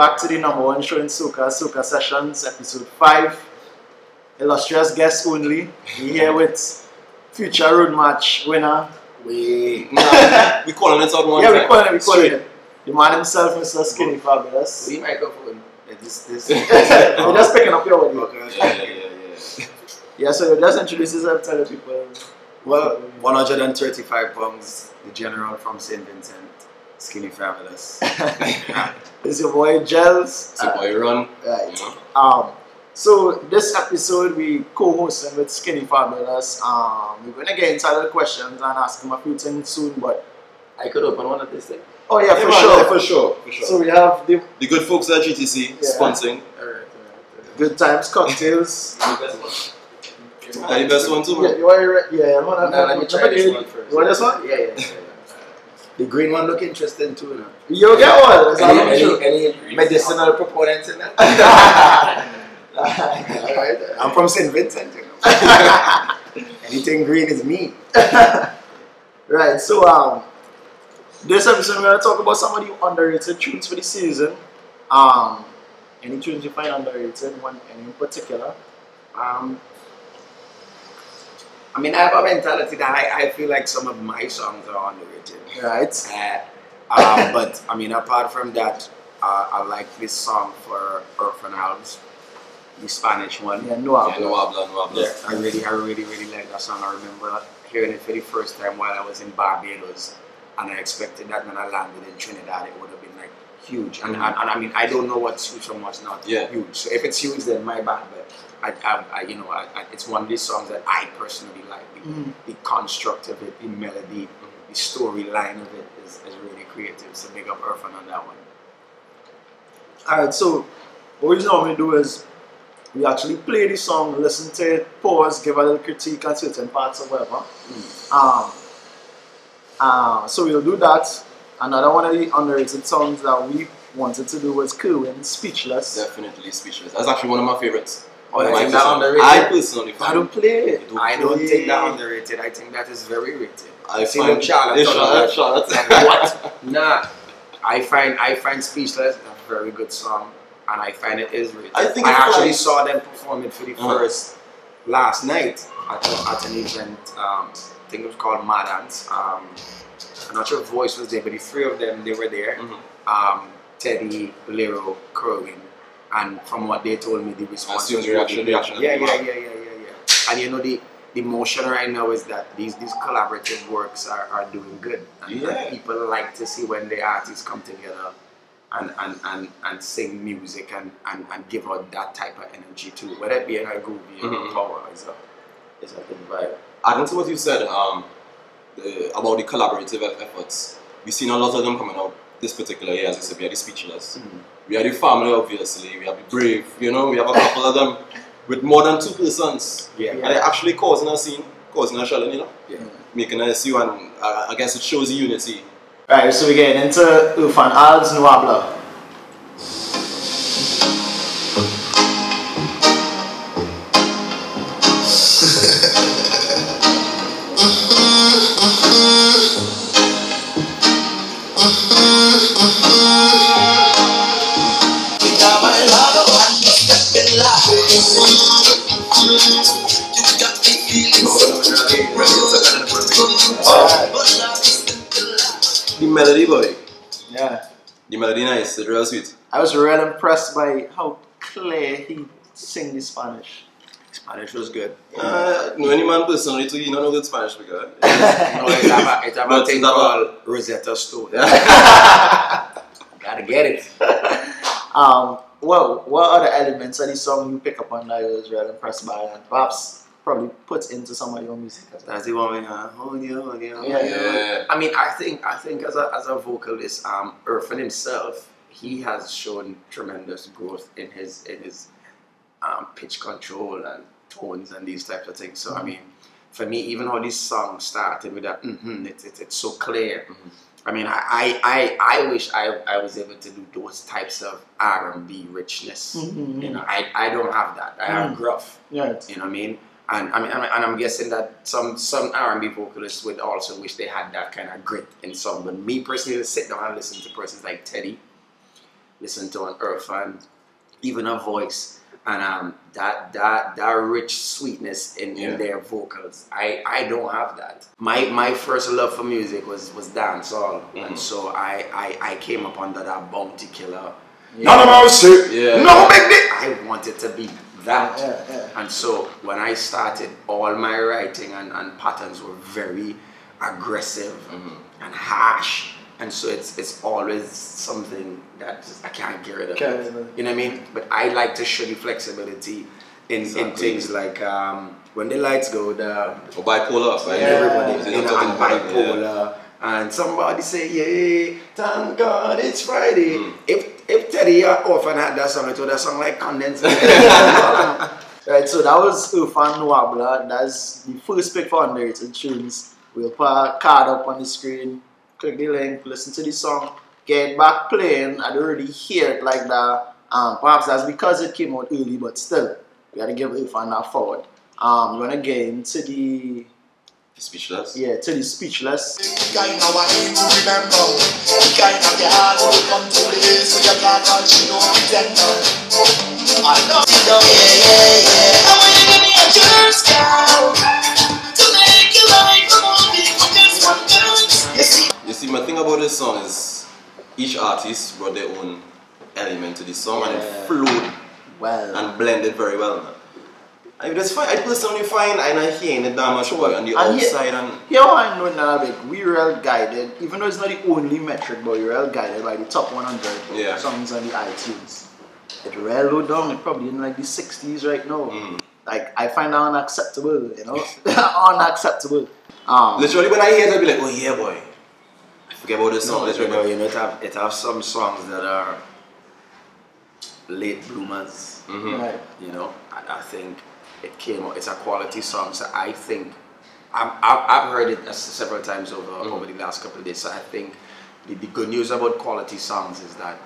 back to the #1 show in Soca, Soca SeshNz, episode 5. Illustrious guests only. We're here with future road match winner. We calling it out one yeah, time. we calling it. The man himself, Mr. Skinny Fabulous. The microphone. You're just picking up your audio. Yeah. Yeah, so you just introduce yourself, tell the people. Well, 135 pounds, the general from St. Vincent, Skinny Fabulous. It's your boy Gels. It's your boy Ron. Right. You know? So this episode we co-hosting with Skinny Fabulous. We're gonna get into the questions and ask him a few things soon, but I could open one of these things. oh yeah, For sure. So we have the good folks at GTC sponsoring. Alright. Good Times cocktails. The best one too, man. Yeah, you want Let me try this one first. You want this one? Yeah. The green one look interesting too, no? You get one. Any medicinal proponents in that? Alright. I'm from St. Vincent, you know. Anything green is me. Right. So this episode we're gonna talk about some of the underrated tunes for the season. Any tunes you find underrated? Any in particular? I mean, I have a mentality that I feel like some of my songs are underrated. Right. But I mean, apart from that, I like this song for Orphan Albs, the Spanish one. Yeah, no habla. No habla. Yeah, I really like that song. I remember hearing it for the first time while I was in Barbados, and I expected that when I landed in Trinidad, it would have been like huge. And I mean, I don't know what's huge and what's not huge. So if it's huge, then my bad. But it's one of these songs that I personally like. The construct of it, the melody, the storyline of it is really creative. So big up Orphan on that one. Alright, so what we normally do is we actually play the song, listen to it, pause, give a little critique on certain parts or whatever. So we'll do that. Another one of the underrated songs that we wanted to do was Kerwin's Speechless. Definitely Speechless. That's actually one of my favorites. Oh, I think that underrated. I personally find I don't play it. I don't think that underrated. I think that is very rated. I See, find look, Charlotte. Charlotte. What? Nah. I find Speechless a very good song, and I find it is rated. I actually saw them perform it for the first last night at an event. I think it was called Madance. I'm not sure if Voice was there, but the three of them, they were there. Teddy, Lero, Kerwin. And from what they told me, the response was reaction. Yeah. And you know, the motion right now is that these collaborative works are doing good. And people like to see when the artists come together and sing music and give out that type of energy too. Whether it be in a groovy or power is a good vibe. Adding to what you said about the collaborative efforts, we've seen a lot of them coming out this particular year. As I said, we had the Speechless. We have the Family, obviously. We have the Brave. You know, we have a couple of them with more than 2 persons. And they're actually causing a scene, causing a shelling, you know? Making an SU, and I guess it shows the unity. Right, so we're getting into Orphan Albs, No Habla. The melody, boy. Yeah. The melody nice, it's real sweet. I was real impressed by how clear he sing the Spanish. Spanish was good. No any man personally too, you don't know good Spanish because It's a thing called Rosetta Stone. Gotta get it. Well, what other elements of the song you pick up on that you was real impressed by and perhaps probably put into some of your music as well? That's the one hold you. Yeah. I mean, I think as a vocalist, Orphan himself, he has shown tremendous growth in his pitch control and tones and these types of things. So I mean, for me, even how this song started with that, it's so clear. I mean, I wish I was able to do those types of R&B richness. You know, I don't have that. I have gruff. Yeah. You know what I mean? And I'm guessing that some R&B vocalists would also wish they had that kind of grit in song. But me personally, to sit down and listen to persons like Teddy, listen to an Irfan, even a voice, and that rich sweetness in their vocals. I don't have that. My first love for music was dancehall, and so I came up under that Bounty Killer. No mercy. No make it. I wanted to be that, and so when I started, all my writing and patterns were very aggressive and harsh. And so it's always something that I can't get rid of. You know what I mean? But I like to show the flexibility in things like when the lights go down. Or bipolar. Right? Everybody, and bipolar. And somebody say, yeah, thank God it's Friday. If Teddy or Orphan had that song, it would have sung like Condensed. Right, so that was Irfan Nwabla. That's the first pick for underrated tunes. We'll put a card up on the screen. Click the link, listen to the song, get back playing. I don't really hear it like that. Perhaps that's because it came out early, but still, we gotta give Irfan that forward. We're gonna get into the Speechless? Yeah, to the Speechless. You see, my thing about this song is each artist brought their own element to the song and it flowed well and blended very well. I personally find I'm not hearing the damage on the outside and yeah, I know now, like we're well guided, even though it's not the only metric, but we're well guided by the top 100 songs on the iTunes. It well low down, it's probably in like the 60s right now. Like I find that unacceptable, you know, unacceptable. Literally when I hear it, I'll be like, oh yeah, boy. I forget about this song. You know, it have some songs that are late bloomers. Right. You know, I think it came out. It's a quality song, so I think I've heard it several times over the last couple of days. So I think the good news about quality songs is that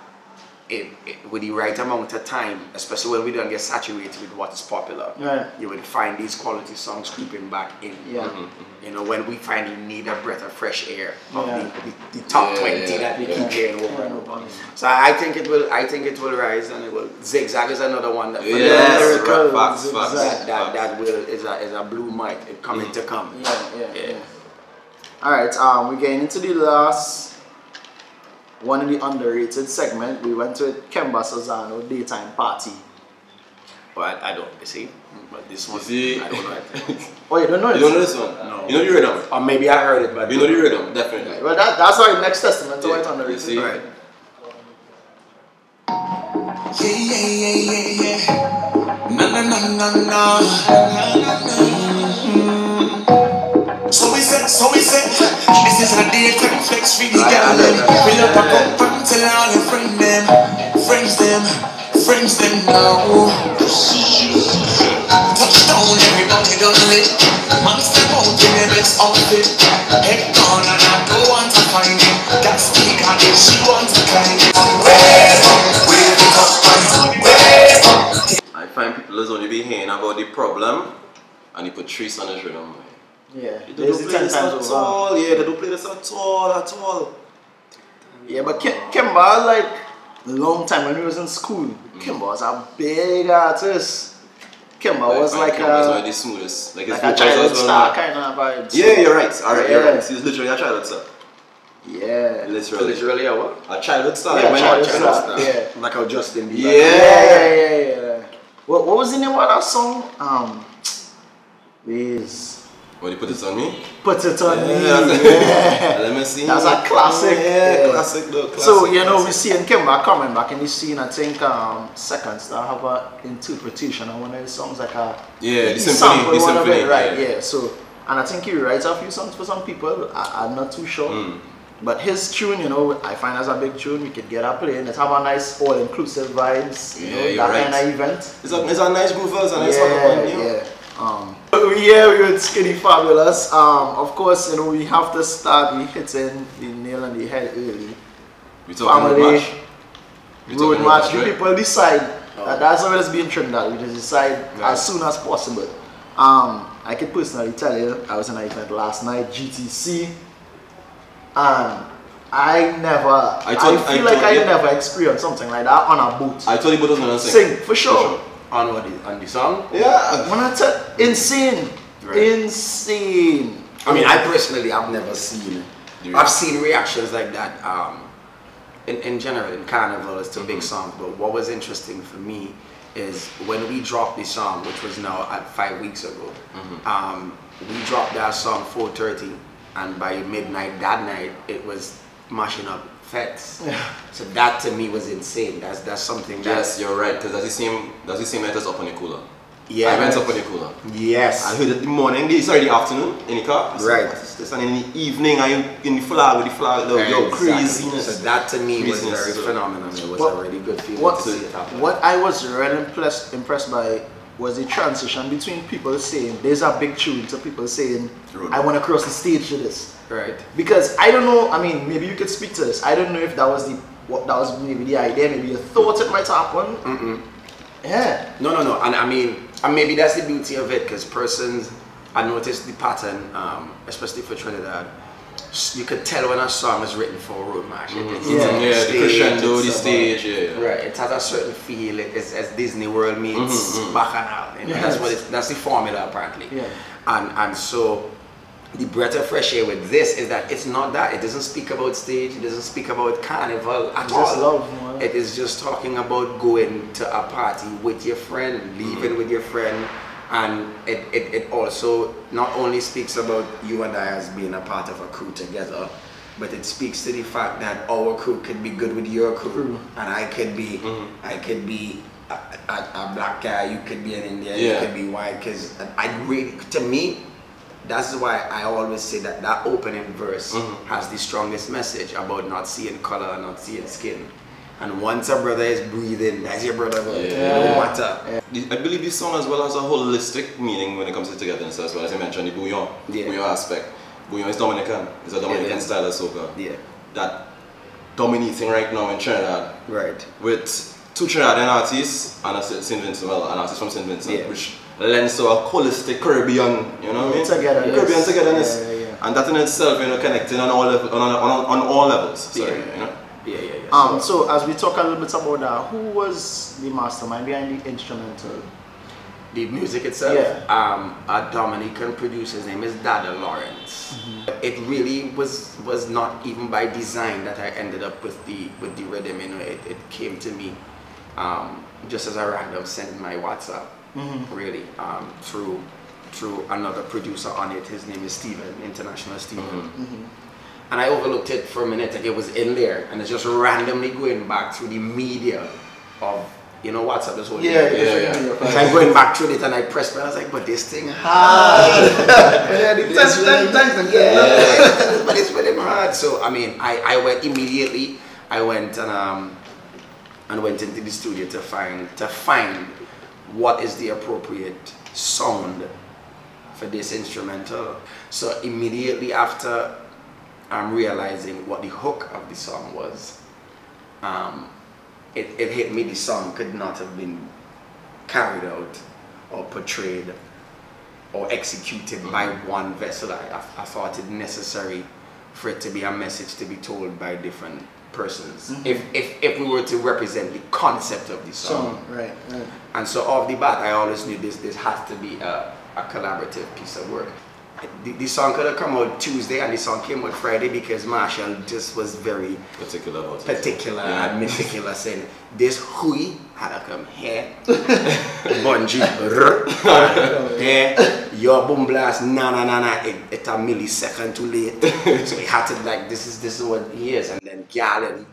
with the right amount of time, especially when we don't get saturated with what is popular, you will find these quality songs creeping back in. You know, when we finally need a breath of fresh air of the top 20 that we keep hearing over and over. So I think it will rise, and it will. Zigzag is another one that that will is a blue mic. It coming to come. All right, we're getting into the last one in the underrated segment. We went to Kemba Sozano Daytime Party. But I don't, you see? But this one, I don't know it. Oh, you don't know it? You don't know this one? No. You know the rhythm? Or maybe I heard it, but you know the rhythm, definitely. Well, that's our next testament to what's underrated. See? Right. So we said, this is a daytime flex for the girl. Fill up a cup and tell all your friends them now. Touchdown, everybody done lit. Man step out in the best outfit. Head down and I don't want to find it. That speaker if she wants to climb it. I find people is only be hearing about the problem and they put trees on his rhythm. Yeah, They don't play this at all. Yeah, they don't play this at all. Yeah, but Kemba, like, a long time when he was in school, Kemba was a big artist. Kemba was like one of the smoothest. Like a child star kind of vibe. Yeah, you're right. Alright, you're right. He's literally a childhood star. Yeah. Literally a what? A childhood star. Yeah, childhood star. Yeah. Like a Justin Bieber. Yeah. What was the name of that song? When you put it on me? Put it on me. Let me see. That's a classic. Yeah, classic though. Classic, so, you know, we see Kemba coming back in the scene. I think Second Star have an interpretation of one of his songs, like a the symphony. One of it, right? Yeah. So, and I think he writes a few songs for some people. I'm not too sure. But his tune, you know, I find as a big tune. We could get up playing. It have a nice all-inclusive vibes. You know, that kind of event. It's a nice groove. It's a nice one. We're with Skinny Fabulous. Of course, you know, we have to start hitting the nail on the head early. We talking road match. The people decide. That's how it's being Trinidad. We just decide as soon as possible. I could personally tell you, I was in an event last night, GTC, and I feel like I never experienced something like that on a boat. I told you both was gonna sing. For sure. On the song? Yeah. When I tell insane. Right. Insane. I mean, I personally have never seen. I've seen reactions like that. In general, in Carnival, it's two big songs. But what was interesting for me is when we dropped the song, which was now at 5 weeks ago. We dropped that song 4:30, and by midnight that night, it was mashing up Fetes. So that to me was insane. That's something. Yes, you're right. Because that's the same letters up on the cooler. Yeah, I went up on the cooler. Yes. I heard it in the morning, the afternoon in the car. Right. And in the evening, I in the flag with the flag. Yo, craziness. So that to me was very phenomenal. It was a really good feeling to see it happen. What I was really impressed by was the transition between people saying there's a big tune to people saying I want to cross the stage to this. Right. Because I don't know. I mean, maybe you could speak to this. I don't know if that was maybe the idea. Maybe you thought it might happen. Yeah. No. And I mean, maybe that's the beauty of it, because persons, I noticed the pattern, especially for Trinidad. You could tell when a song is written for a road march. The crescendo, the stage. Right. It has a certain feel. It's as Disney World meets Bacchanal. You know, that's the formula apparently. Yeah. And so the breath of fresh air with this is that it's not that. It doesn't speak about stage. It doesn't speak about carnival at all. It is just talking about going to a party with your friend, leaving with your friend, and it also not only speaks about you and I as being a part of a crew together, but it speaks to the fact that our crew could be good with your crew, and I could be a black guy, you could be an Indian, you could be white. Because to me, that's why I always say that opening verse has the strongest message about not seeing color and not seeing skin. And once a brother is breathing, that's your brother. No matter. I believe this song as well has a holistic meaning when it comes to togetherness as well. As I mentioned, the bouillon, bouillon aspect. Bouillon is Dominican. It's a Dominican style of soca. Yeah. That dominating right now in Trinidad. Right. With two Trinidadian artists and a St. Vincent, an artist from St. Vincent, which lends to a holistic Caribbean, you know what I mean? Caribbean togetherness. And that in itself, you know, connecting on all levels. Sorry, you know? So as we talk a little bit about that, who was the mastermind behind the instrumental? The music itself? A Dominican producer, his name is Dada Lawrence. It really was not even by design that I ended up with the rhythm. You know, it came to me just as a random send in my WhatsApp. Really, through another producer on it. His name is Steven, International Steven. And I overlooked it for a minute, like it was in there, and it's just randomly going back through the media of, you know, WhatsApp, this whole thing. So I'm going back through it, and I pressed play, and I was like, but this thing hard. But it's really hard. So I mean, I went immediately. I went and went into the studio to find what is the appropriate sound for this instrumental. So immediately after realizing what the hook of the song was, it hit me the song could not have been carried out or portrayed or executed by one vessel. I thought it necessary for it to be a message to be told by different persons, if we were to represent the concept of the song. Right. And so off the bat, I always knew this has to be a collaborative piece of work. The song could have come out Tuesday and the song came out Friday because Marshall just was very particular about and meticulous, and this hui had to come here, bungee, there, your boom blast, na, it's a millisecond too late. So he had to, like, this is what he is. And then Galen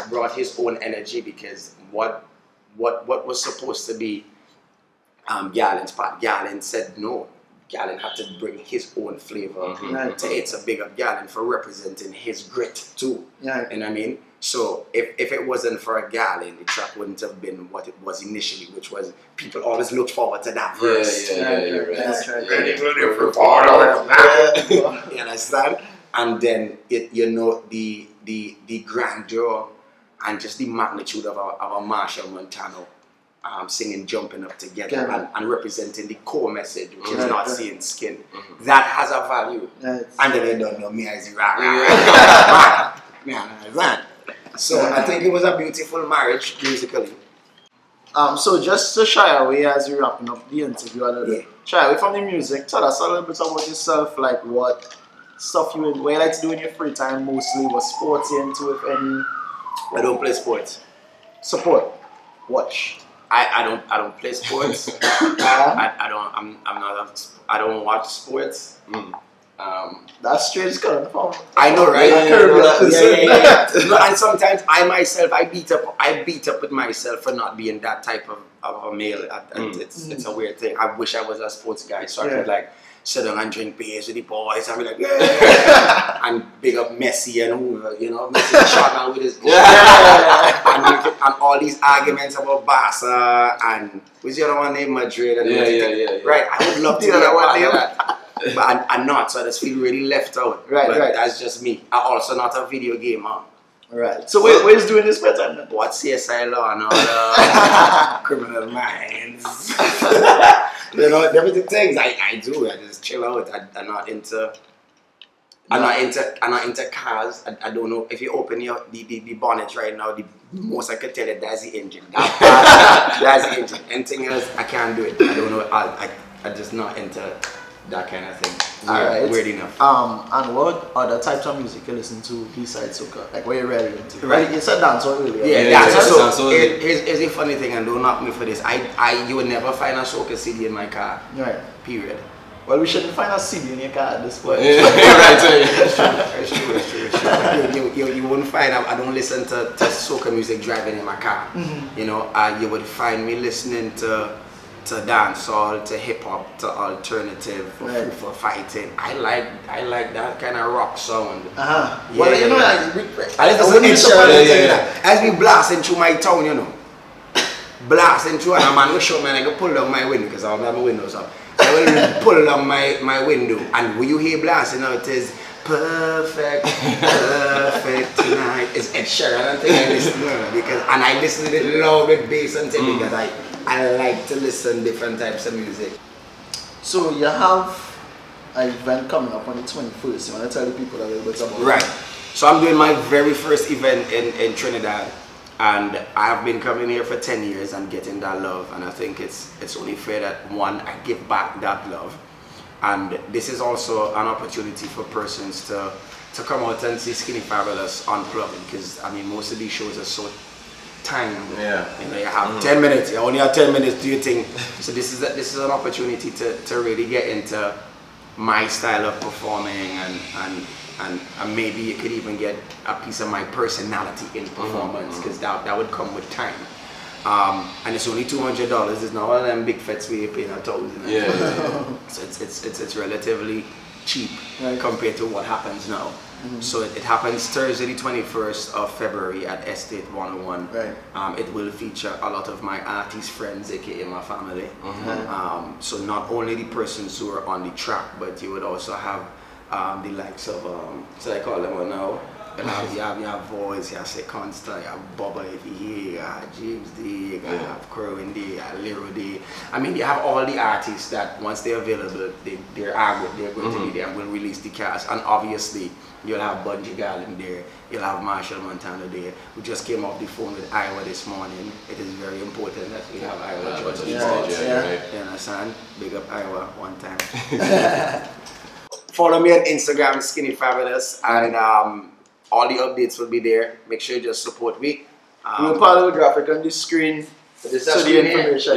brought his own energy, because what was supposed to be Galen's part, Galen said no. Galen had to bring his own flavor to It's a Big Up Galen for representing his grit too. You know what I mean? So if it wasn't for a Galen, the track wouldn't have been what it was initially, which was people always look forward to that verse. You understand? And then you know the grandeur and just the magnitude of our Marshall Montano. Singing, jumping up together and representing the core message, which is not seeing skin. That has a value. And then they don't know me as So I think it was a beautiful marriage musically. So just to shy away as we're wrapping up the interview a little bit. Shy away from the music, tell us a little bit about yourself, like what stuff what you like to do in your free time mostly, what sports you're into, if any. I don't play sports. Support. Watch. I don't play sports. I don't watch sports. That's strange coming from. I know, right? Yeah. No, and sometimes I myself I beat up with myself for not being that type of a male. It's a weird thing. I wish I was a sports guy so I could like sit down and drink beers with the boys and be like, yeah, and big up Messi and Hoover, you know, Messi shot man with his and all these arguments about Barca and who's the other one named Madrid and right. I would love to be a part of that. But I'm not, so I just feel really left out. Right. That's just me. I'm also not a video gamer. Right. So where's doing this better then? What CSI Law and all the Criminal Minds. You know, everything things I do. I just chill out. I'm not into cars. I don't know if you open the bonnet right now. The most I could tell you that's the engine. That's the engine. Anything else I can't do it. I don't know. I just not into that kind of thing. Alright. Weird enough. And what other types of music you listen to besides soca? Like what you're really into? Right. You said dancehall earlier. Dancehall. So here's a funny thing, and don't knock me for this. You would never find a soca CD in my car. Right. Period. Well, we shouldn't find a CD in your car at this point. It's true. You wouldn't find. I don't listen to soca music driving in my car. You know, you would find me listening to dancehall, to hip hop, to alternative, for fighting. I like that kind of rock sound. Well, you know, as we blasting through my town, you know, blasting through, and a man will show me, and I can pull down my window because I have my windows up. I will pull down my window, and when you hear blasting out, it is perfect tonight. It's Ed Sheeran, I think I listen to it because, and I listen to it loud with bass and things because I like to listen different types of music. So you have an event coming up on the 21st. You want to tell the people a little bit about it? Right. So I'm doing my very first event in Trinidad, and I've been coming here for 10 years and getting that love, and I think it's only fair that one, I give back that love. And this is also an opportunity for persons to come out and see Skinny Fabulous unplugged, because I mean most of these shows are so timed. Yeah. You know, you have 10 minutes. You only have 10 minutes to do your thing. So this is an opportunity to really get into my style of performing, and maybe you could even get a piece of my personality in performance, because that would come with time. And it's only $200. It's not one of them big fets where you're paying $1,000. So it's relatively cheap compared to what happens now. So it happens Thursday the 21st of February at Estate 101. Right. It will feature a lot of my artist friends, aka my family. So not only the persons who are on the track, but you would also have the likes of so I call them now. You have Voice, you have Say Constant, you have Bubba if you hear, you have James D, you have Kerwin D, you have Lero D. I mean, you have all the artists that once they're available, they're going to be there and will release the cast. And obviously, you'll have Bungie Garland there, you'll have Marshall Montana there. We just came off the phone with Iowa this morning. It is very important that we have Iowa join us. You understand? Big up Iowa one time. Follow me on Instagram, Skinny Fabulous, and all the updates will be there. Make sure you just support me. We'll put a graphic on the screen. So the information.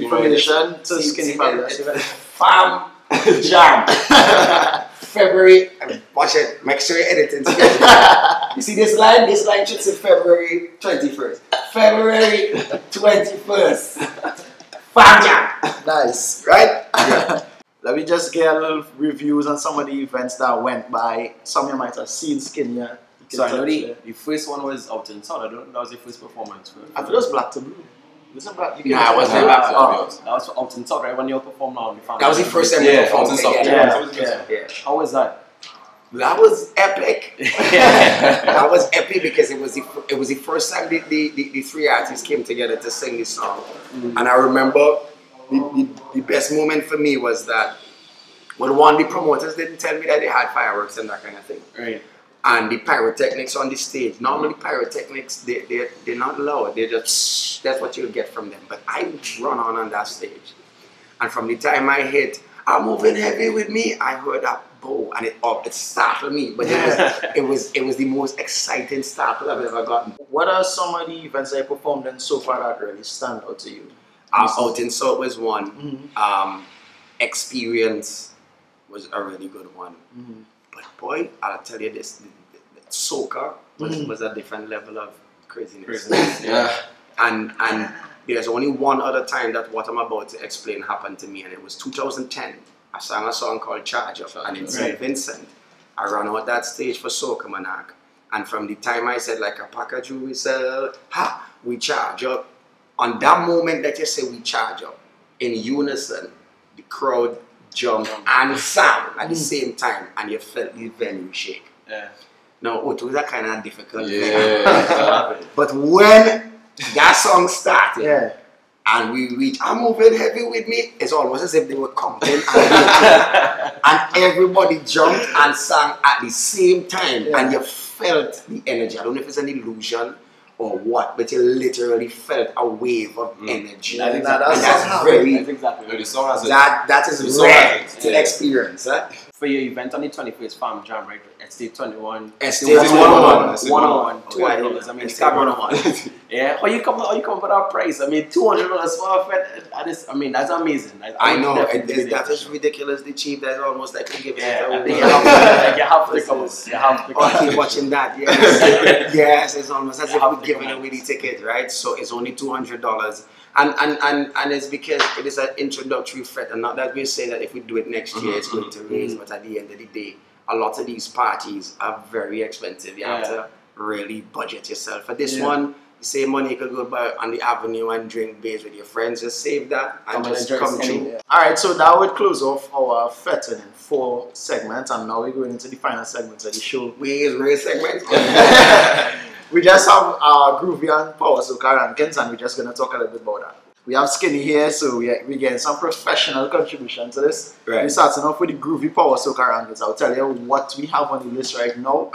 Information to Skinny Fabulous. Fam Jam. February. Watch it. Make sure you edit it. You see this line? This line should say February 21st. February 21st. Fam Jam. Nice. Right? Yeah. Let me just get a little reviews on some of the events that went by. Some you might have seen Skinny. So I know the first one was Out in Town. I don't know, that was your first performance. I thought it was Black to Blue. Wasn't Black? Nah, it wasn't Black to Blue. That was Out in Town, right? When you performed now on the Family. That was the first time you performed. Yeah. How was that? That was epic. That was epic because it was the first time the three artists came together to sing this song. And I remember the best moment for me was that when the promoters didn't tell me that they had fireworks and that kind of thing. Right. And the pyrotechnics on the stage. Normally pyrotechnics, they're not loud. They're just, that's what you'll get from them. But I run on that stage. And from the time I hit, I'm moving heavy with me, I heard that bow and it startled me. But it was the most exciting startle I've ever gotten. What are some of the events that you performed in so far that really stand out to you? Out in South was one. Experience was a really good one. But boy, I'll tell you this, the Soca was a different level of craziness. Yeah. And there's only one other time that what I'm about to explain happened to me, and it was 2010. I sang a song called Charge Up, and in St. Vincent, I ran out that stage for Soca Monarch. And from the time I said, like a package we sell, we charge up. On that moment that you say we charge up, in unison, the crowd jumped and sang at the same time, and you felt the venue shake. Yeah. Now, it was a kind of difficult Yeah. but when that song started, and we reached, I'm moving heavy with me, it's almost as if they were counting and everybody jumped and sang at the same time, and you felt the energy. I don't know if it's an illusion or what, but you literally felt a wave of energy. That's exactly. The song has that is rare to experience. For your event on the 21st Farm Jam, right? SE21. SE01. 101. $200. I mean, it's got 101. Yeah. How you come for that price? I mean, $200 for a fete. I mean, that's amazing. I know. That is ridiculously cheap. That's almost like you give it away. You have to come. You have to come. Keep watching that. Yes. Yes, it's almost as if we're giving away the ticket, right? So it's only $200. And it's because it is an introductory fete, and not that we say that if we do it next year it's going to raise, but at the end of the day, a lot of these parties are very expensive. You have to really budget yourself. For this one, the same money you could go by on the avenue and drink beers with your friends. Just save that and just come through. Alright, so that would close off our fete in 4 segments, and now we're going into the final segments of the show. Raise segments. We just have our Groovy and Power Soca rankings, and we're just going to talk a little bit about that. We have Skinny here, so we're getting some professional contribution to this. Right. We're starting off with the Groovy Power Soca rankings. I'll tell you what we have on the list right now.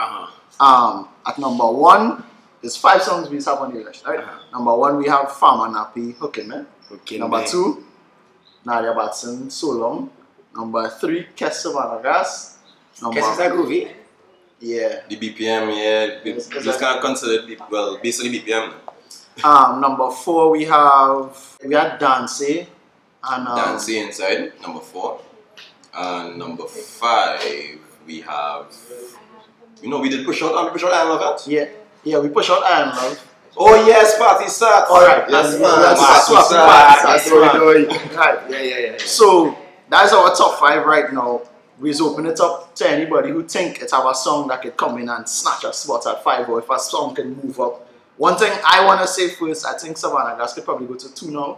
At number 1, there's 5 songs we have on the list, right? Number 1, we have Famalay, Hookin' Me. Number 2, Nadia Batson, So Long. Number 3, Kes Savannah Gas. Kes is that Groovy? Yeah. The BPM, this kind of considered, basically BPM. Number 4, we had Dancey. And Dancey inside, number 4. And number 5, we have, we did push out Iron Love. Yeah, we push out Iron Love. Oh yes, Party Start. Alright, yes, man. Right. So that's our top 5 right now. We just open it up to anybody who think it's our song that could come in and snatch a spot at 5, or if a song can move up. One thing I want to say first, I think Savannah Gas could probably go to 2 now.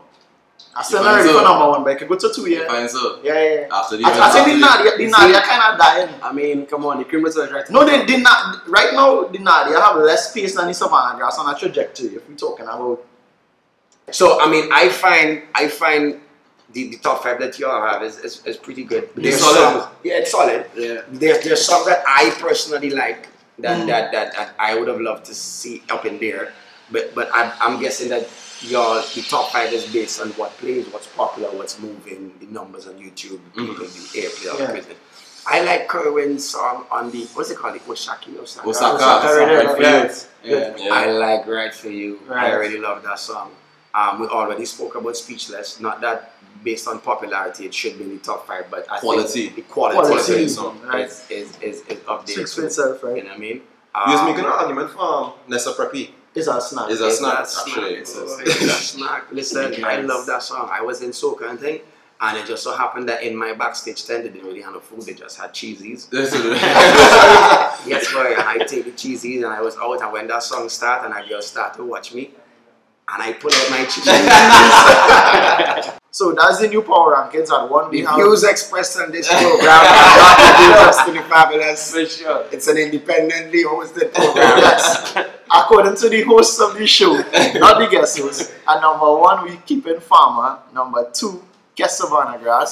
I still not ready for number 1, but it could go to 2, yeah. You find so? Yeah. After the I think the Nadia kind of dying. I mean, come on, the criminals are right. No, they did not. Right now, the Nadia have less pace than the Savannah Gas on a trajectory, if we're talking about. So, I mean, I find the top 5 that you all have is pretty good. It's solid. It's solid. Yeah. There's songs that I personally like that I would have loved to see up in there. But I'm guessing that the top 5 is based on what plays, what's popular, what's moving, the numbers on YouTube, the airplay. I like Kerwin's song on the, what's it called? Osaka. I like Right For You. I really love that song. We already spoke about Speechless. Not that based on popularity it should be in the top 5, but I think the quality song is up there. Speaks for itself, right? You know what I mean? You was making an argument for Nessa Preppy. It's a snack. It's a snack, actually. It's a snack. Listen, I love that song. I was in Soca and thing, and it just so happened that in my backstage tent, they didn't really have no food, they just had cheesies. Yes, boy, I take the cheesies, and I was out, and when that song started, and I just started to watch me, and I pull out my cheesies. So that's the new Power Rankings. At 1, we have views expressed on this program are Skinny Fabulous. For sure. It's an independently hosted program. Yes. According to the hosts of the show, not the guest hosts. At number 1, we keep in Farmer. Number 2, Kes Savannah Grass.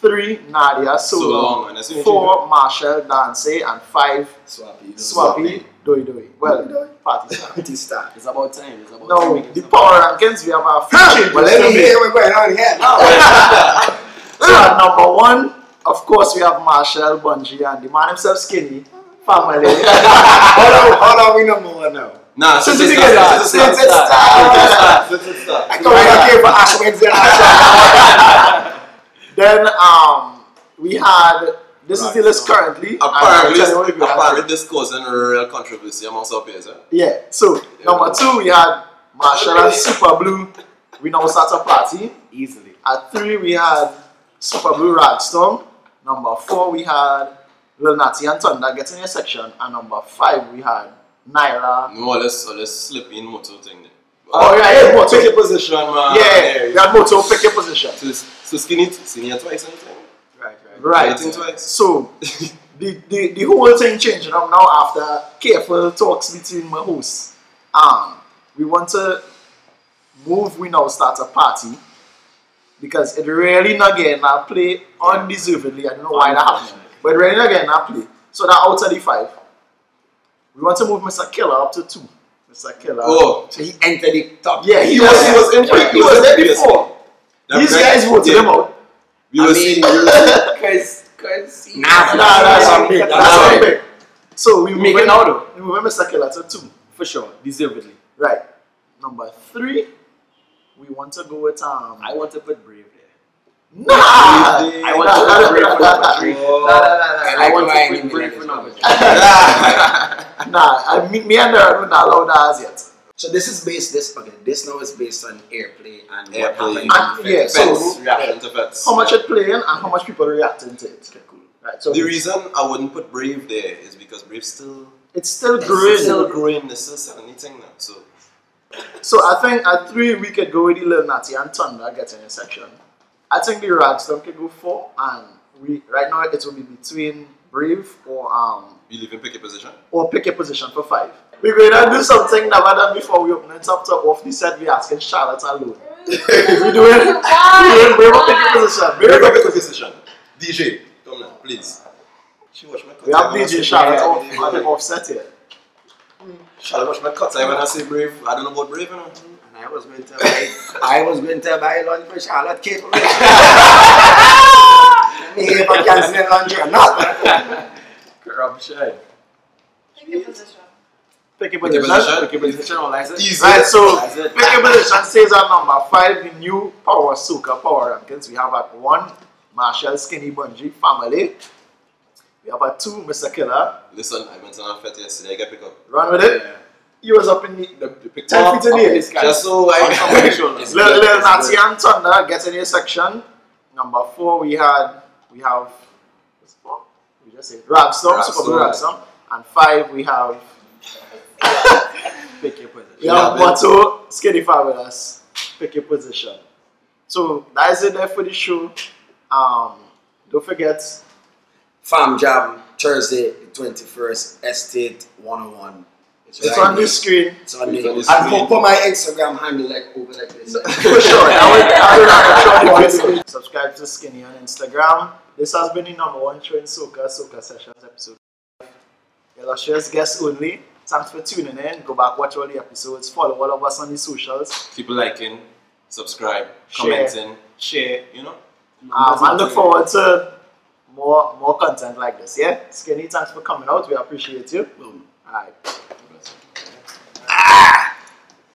3, Nadia So Long. And that's 4, Marshall Dance, and 5, Swappy Doi Doi. Well, party star. Party star. It's about time. It's about Now, time. the power rankings, we have a few changes. Well, let me hear what's going on here. So at number 1, of course, we have Marshall, Bungie, and the man himself, Skinny Family. Hold on, we number 1 now. Nah, Since since it's it's start. I come back here for Ash Wednesday. Then we had, this is the list currently. Apparently this causing a real controversy amongst our peers. Yeah, so number 2 we had Marshall and Super Blue. We now start a party. Easily. At 3 we had Super Blue Ragstorm. Number 4 we had Lil Natty and Thunder getting a section. And number 5 we had Naira. No, let's slip in Moto thing there. Oh yeah, Moto. Pick your position, man. Yeah, we had Moto pick your position. So skinny twice, anything? Right. Twice. So the whole thing changed up now after careful talks between my hosts. We want to move, we now start a party because it really not getting a play undeservedly. I don't know why that happened, but it really not getting a play. So that out of the 5, we want to move Mr. Killer up to 2. Mr. Killer. Oh, So he entered the top. Yeah, he was there before. These guys voted him out. Because That's big. So we make it now though. We move Mr. Killer to 2. For sure. Deservedly. Right. Number 3, we want to go with I want to put Brave there. Nah! I want to put Brave for number 3. I want like to put Brave for number 3. Nah, me and her are not allowed that as yet. So this is based, this now is based on airplay and what Airplay. happened. Yeah, so reaction to Fetes. how much it playing and how much people reacting to it. Okay, cool. Right, so The reason I wouldn't put Brave there is because Brave's still it's still growing. It's still growing. It's still selling anything now. So I think at 3 we could go with the Lil Natty and Thunder getting a section. I think the Ragstorm could go 4, and we right now it will be between Brave or You leave in pick a position. or pick a position for 5. We're going to do something never done before we open it up to off the set. We're asking Charlotte alone. We're doing Brave or pick a position. Brave or pick a position. DJ, come now, please. She watch my cut. We have DJ Charlotte on the offset here. Charlotte watch my cut. I when I say Brave, I don't know about Brave, you know. And I was going to buy lunch for Charlotte Cape. Me if I cancel lunch or not. Corruption. Pick your position. Pick a Pick a position. position. Pick a position or license. Easy. Right, so That's it. pick a position says at number 5, the new Power Soca Power Rankings. We have at 1, Marshall Skinny Bungie Family. We have at 2, Mr. Killer. Listen, I went on a Fetes yesterday. I get pick up. Run with it. Yeah. He was up in the Pick 10 feet in the air. Just so I. Lil Natty and Thunder getting a section. Number 4, we have what's 4? We just said Ragstorm, Super Blue Ragstorm. And 5, we have Pick your position. we have Motto Skinny Fabulous. Pick your position. So that is it there for the show. Don't forget. Farm Jam, Thursday, the 21st, Estate 101. It's on the screen. It's on the It's on the and screen. put my Instagram handle over like this. For sure. I will subscribe to Skinny on Instagram. This has been the #1 show in Soca SeshNz episode. Illustrious guests only. Thanks for tuning in. Go back, watch all the episodes. Follow all of us on the socials. Keep liking, subscribe, Share. commenting, share. You know. I look forward to more content like this. Yeah, Skinny, thanks for coming out. We appreciate you.